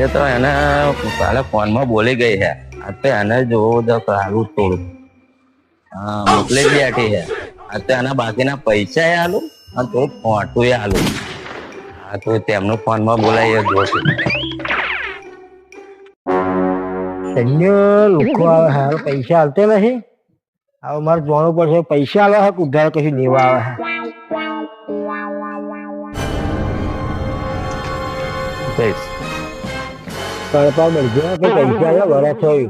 એ તો એને કાલે ફોનમાં બોલી ગઈ છે. આ તો એને જોવું તો સારું થોડું. હા, મોકલી જ બેઠી છે. આ તો એના બાકીના પૈસા આલું અને થોડું ફોટું આલું. હા, તો તેમનું ફોનમાં બોલાય જોશું. લોકો આવે હાલ પૈસા હાલતે નથી. હવે મારે જોવાનું પડશે પૈસા આવે છે ઉધાર કશું લેવા આવે છે. કળપા મળશે કે પૈસા આવે વરસ થયું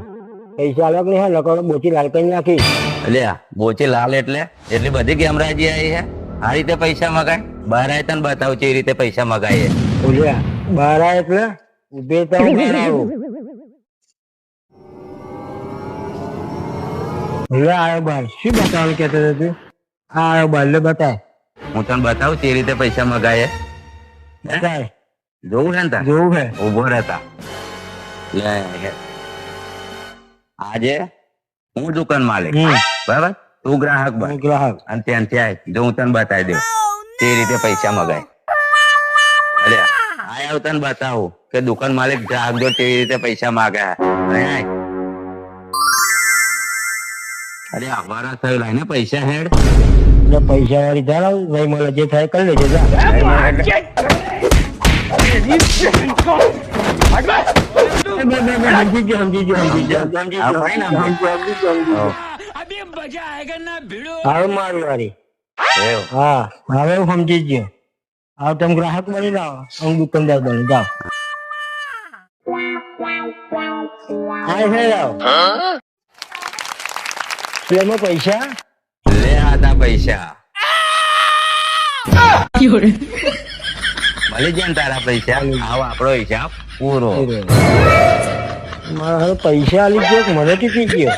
પૈસા આવે કે નહીં લકડો બોચી લાલ કરી નાખી. અલ્યા બોચી લાલ એટલે એટલી બધી ગેમરાજી આવી છે. આ રીતે પૈસા મગાય બહાર આવી તને બતાવું છે એ રીતે પૈસા મગાય. બોલ્યા બહાર આવે એટલે ઉભે તો હું બહાર આવું. હવે આવ્યો બાર શું બતાવવાનું કેતો તું? આ આવ્યો બાર લે બતાય. હું તને બતાવું તે રીતે પૈસા મગાય. બતાય જોવું છે ને તાર? જોવું છે. ઉભો રહેતા લે. આજે હું દુકાન માલિક બરાબર, તું ગ્રાહક બન ગ્રાહક અને ત્યાંથી આય જો હું તને બતાવી દઉં તે રીતે પૈસા મગાય. અરે આયા હું તને બતાવું કે દુકાન માલિક ગ્રાહક જો કેવી રીતે પૈસા માગે. અરે આવારા થયું લાઈને પૈસા હેડ. એટલે પૈસા વાળી ધરાવ નહીં મળે જે થાય કરી લેજે જા. સમજી ગયો. હવે મારું વારી. હા હવે હું સમજી ગયો. હવે તમે ગ્રાહક બની જાઓ હું દુકાનદાર બની જાઓ. હા છે જાઓ. એમાં પૈસા લે આતા પૈસા મળી જાય ને તારા પૈસા. આવો આપણો હિસાબ પૂરો. મારા હવે પૈસા આલી ગયો મને ટીપી ગયો.